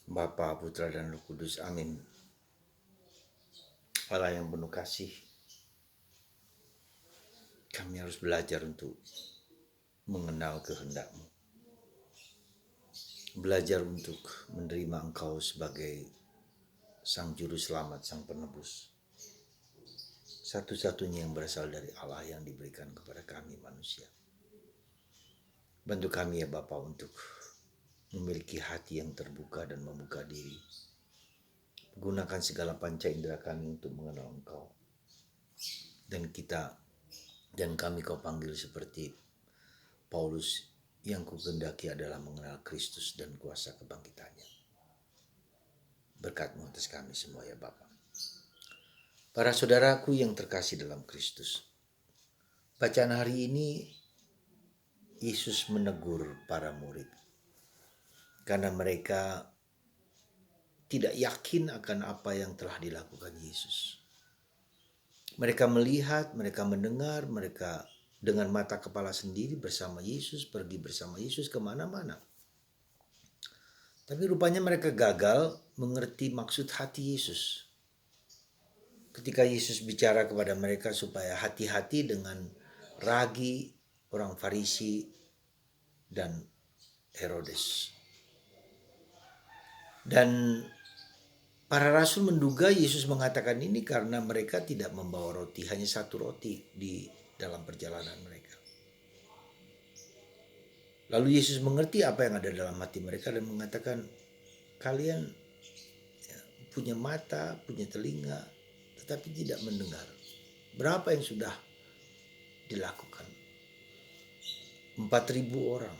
Bapa, Putra, dan Roh Kudus. Amin. Allah yang penuh kasih, kami harus belajar untuk mengenal kehendak-Mu. Belajar untuk menerima Engkau sebagai Sang Juru Selamat, Sang Penebus. Satu-satunya yang berasal dari Allah yang diberikan kepada kami manusia. Bantu kami ya Bapa untuk memiliki hati yang terbuka dan membuka diri. Gunakan segala panca indera kami untuk mengenal Engkau. Dan kami Kau panggil seperti Paulus, yang kukendaki adalah mengenal Kristus dan kuasa kebangkitannya. Berkat-Mu atas kami semua ya Bapa. Para saudaraku yang terkasih dalam Kristus, bacaan hari ini Yesus menegur para murid karena mereka tidak yakin akan apa yang telah dilakukan Yesus. Mereka melihat, mereka mendengar, mereka dengan mata kepala sendiri bersama Yesus, pergi bersama Yesus kemana-mana. Tapi rupanya mereka gagal mengerti maksud hati Yesus. Ketika Yesus bicara kepada mereka supaya hati-hati dengan ragi orang Farisi dan Herodes. Dan para rasul menduga Yesus mengatakan ini karena mereka tidak membawa roti, hanya satu roti di dalam perjalanan mereka. Lalu Yesus mengerti apa yang ada dalam hati mereka dan mengatakan, kalian punya mata, punya telinga, tetapi tidak mendengar. Berapa yang sudah dilakukan? 4.000 orang,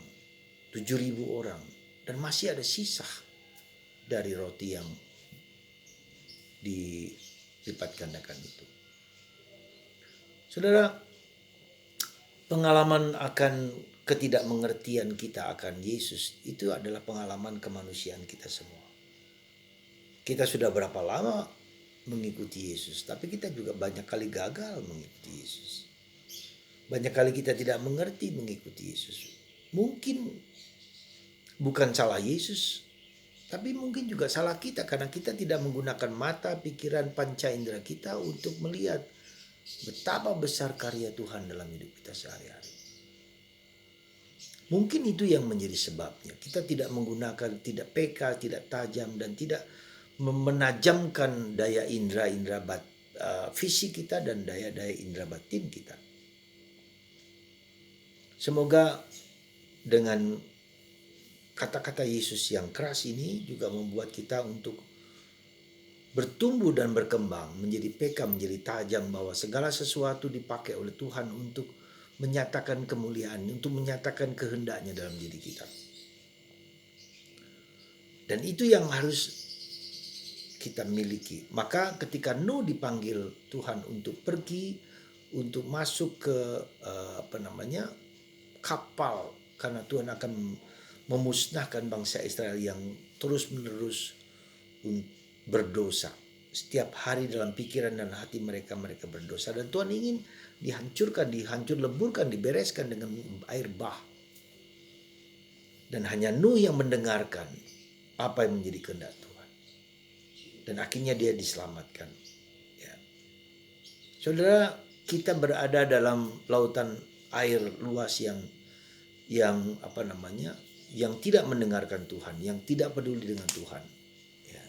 7.000 orang, dan masih ada sisa dari roti yang dilipat gandakan itu. Saudara, pengalaman akan ketidakmengertian kita akan Yesus itu adalah pengalaman kemanusiaan kita semua. Kita sudah berapa lama mengikuti Yesus, tapi kita juga banyak kali gagal mengikuti Yesus. Banyak kali kita tidak mengerti mengikuti Yesus. Mungkin bukan salah Yesus, tapi mungkin juga salah kita karena kita tidak menggunakan mata, pikiran, panca indera kita untuk melihat betapa besar karya Tuhan dalam hidup kita sehari-hari. Mungkin itu yang menjadi sebabnya. Kita tidak menggunakan, tidak peka, tidak tajam, dan tidak menajamkan daya indera fisik kita dan daya-daya indera batin kita. Semoga dengan kata-kata Yesus yang keras ini juga membuat kita untuk bertumbuh dan berkembang, menjadi peka, menjadi tajam, bahwa segala sesuatu dipakai oleh Tuhan untuk menyatakan kemuliaan, untuk menyatakan kehendaknya dalam diri kita. Dan itu yang harus kita miliki. Maka ketika Nuh dipanggil Tuhan untuk pergi, untuk masuk ke kapal, karena Tuhan akan memusnahkan bangsa Israel yang terus-menerus berdosa. Setiap hari dalam pikiran dan hati mereka berdosa. Dan Tuhan ingin dihancurkan, dihancur leburkan, dibereskan dengan air bah. Dan hanya Nuh yang mendengarkan apa yang menjadi kehendak Tuhan. Dan akhirnya dia diselamatkan. Ya. Saudara, kita berada dalam lautan air luas yang tidak mendengarkan Tuhan, yang tidak peduli dengan Tuhan. Ya.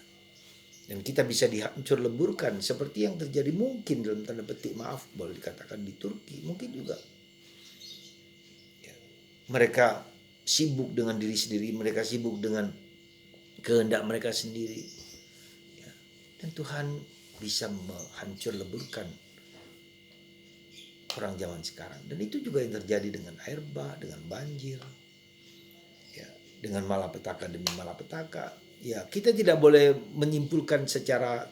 Dan kita bisa dihancur leburkan seperti yang terjadi mungkin dalam tanda petik, maaf boleh dikatakan, di Turki. Mungkin juga ya, mereka sibuk dengan diri sendiri, mereka sibuk dengan kehendak mereka sendiri. Ya. Dan Tuhan bisa menghancur leburkan orang zaman sekarang. Dan itu juga yang terjadi dengan air bah, dengan banjir, ya, dengan malapetaka demi malapetaka. Ya, kita tidak boleh menyimpulkan secara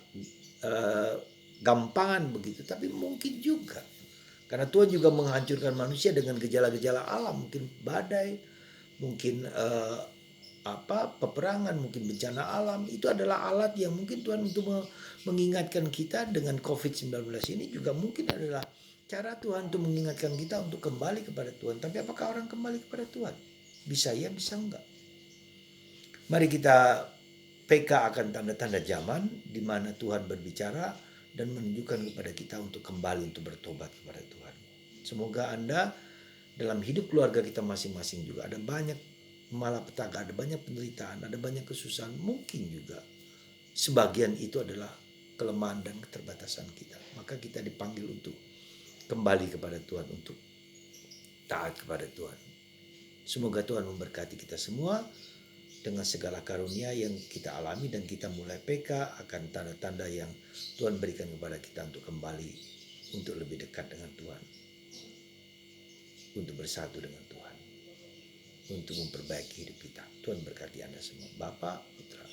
gampangan begitu, tapi mungkin juga karena Tuhan juga menghancurkan manusia dengan gejala-gejala alam, mungkin badai, mungkin peperangan, mungkin bencana alam. Itu adalah alat yang mungkin Tuhan untuk mengingatkan kita. Dengan COVID-19 ini juga mungkin adalah cara Tuhan untuk mengingatkan kita untuk kembali kepada Tuhan. Tapi apakah orang kembali kepada Tuhan? Bisa ya, bisa enggak. Mari kita PK akan tanda-tanda zaman di mana Tuhan berbicara dan menunjukkan kepada kita untuk kembali untuk bertobat kepada Tuhan. Semoga Anda dalam hidup keluarga kita masing-masing juga ada banyak malapetaka, ada banyak penderitaan, ada banyak kesusahan. Mungkin juga sebagian itu adalah kelemahan dan keterbatasan kita. Maka kita dipanggil untuk kembali kepada Tuhan, untuk taat kepada Tuhan. Semoga Tuhan memberkati kita semua dengan segala karunia yang kita alami, dan kita mulai PK akan tanda-tanda yang Tuhan berikan kepada kita untuk kembali, untuk lebih dekat dengan Tuhan, untuk bersatu dengan Tuhan, untuk memperbaiki hidup kita. Tuhan berkati Anda semua. Bapa, Putra,